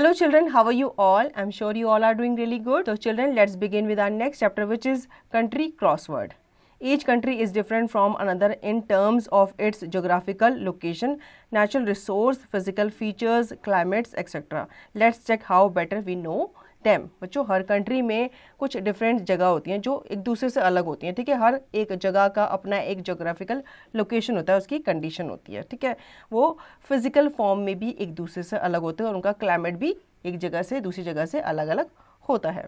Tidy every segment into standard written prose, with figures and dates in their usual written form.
Hello children, how are you all? I'm sure you all are doing really good. So children, let's begin with our next chapter, which is country crossword. Each country is different from another in terms of its geographical location, natural resource, physical features, climates, etc. Let's check how better we know them. बच्चों, हर country में कुछ different जगह होती हैं जो एक दूसरे से अलग होती हैं, ठीक है। हर एक जगह का अपना एक जोग्राफिकल लोकेशन होता है, उसकी कंडीशन होती है, ठीक है। वो फिजिकल फॉर्म में भी एक दूसरे से अलग होते हैं और उनका क्लाइमेट भी एक जगह से दूसरी जगह से अलग अलग होता है।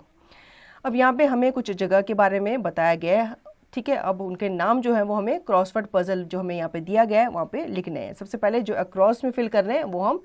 अब यहाँ पे हमें कुछ जगह के बारे में बताया गया है, ठीक है। अब उनके नाम जो है वो हमें क्रॉसवर्ड पजल जो हमें यहाँ पे दिया गया है वहाँ पे लिखने हैं। सबसे पहले जो अक्रॉस में फिल करने हैं वो हम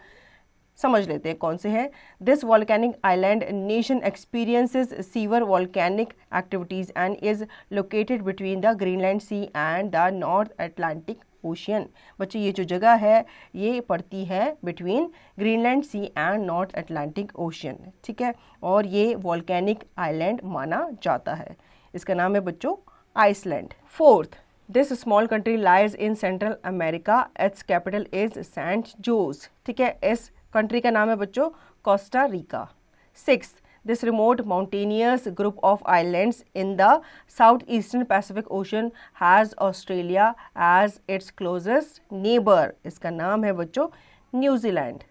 समझ लेते हैं कौन से हैं। This volcanic island nation experiences severe volcanic activities and is located between the Greenland sea and the North Atlantic ocean. बच्चों, ये जो जगह है ये पड़ती है between Greenland sea and North Atlantic ocean, ठीक है। और ये वॉल्केनिक आइलैंड माना जाता है। इसका नाम है बच्चों Iceland. Fourth, this small country lies in central America, its capital is Saint Jose, ठीक है। इस कंट्री का नाम है बच्चों Costa Rica. Six, this remote mountainous group of islands in the south eastern Pacific Ocean has Australia as its closest neighbour. इसका नाम है बच्चों New Zealand.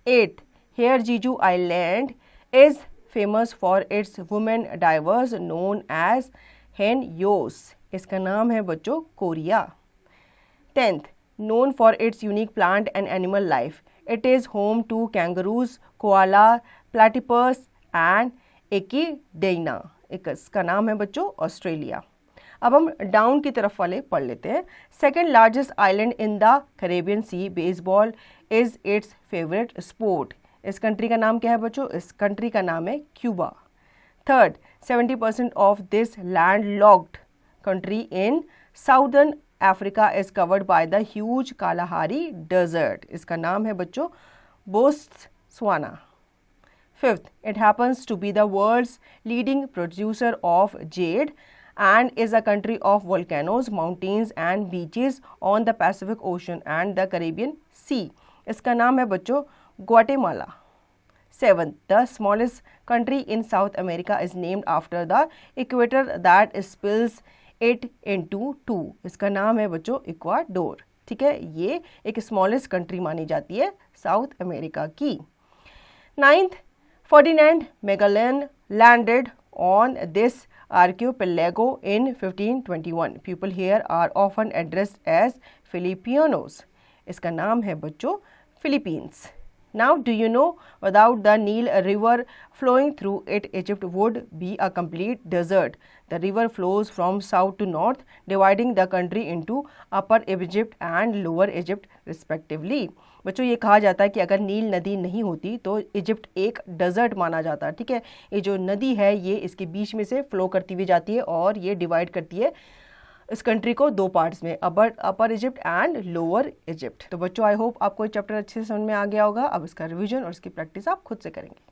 Eight, here Jeju island is famous for its women divers known as haenyeo. इसका नाम है बच्चों Korea. Tenth, known for its unique plant and animal life. It is home to kangaroos, koala, platypus and echidna. इसका नाम है बच्चों Australia. अब हम डाउन की तरफ वाले पढ़ लेते हैं। Second largest island in the Caribbean sea, baseball is its favourite sport. इस कंट्री का नाम क्या है बच्चों? इस कंट्री का नाम है Cuba. Third, 70% of this land locked country in southern Africa is covered by the huge Kalahari Desert. इसका नाम है बच्चों Botswana. Fifth, it happens to be the world's leading producer of jade and is a country of volcanoes, mountains and beaches on the Pacific Ocean and the Caribbean Sea. इसका नाम है बच्चों Guatemala. Seventh, the smallest country in South America is named after the equator that spills it into two. इसका नाम है बच्चों Ecuador, ठीक है। ये एक स्मॉलेस्ट कंट्री मानी जाती है साउथ अमेरिका की। Ninth, Ferdinand Magellan landed on this archipelago in 1521. People here are often addressed as Filipinos. इसका नाम है बच्चों Philippines. Now, do you know without the Nile River flowing through it, Egypt would be a complete desert. The river flows from south to north, dividing the country into Upper Egypt and Lower Egypt respectively. बच्चों, ये कहा जाता है कि अगर नील नदी नहीं होती तो इजिप्ट एक डेजर्ट माना जाता है, ठीक है। ये जो नदी है ये इसके बीच में से फ्लो करती हुई जाती है और ये डिवाइड करती है इस कंट्री को दो पार्ट्स में, अपर इजिप्ट एंड लोअर इजिप्ट। तो बच्चों, आई होप आपको ये चैप्टर अच्छे से समझ में आ गया होगा। अब इसका रिवीजन और इसकी प्रैक्टिस आप खुद से करेंगे।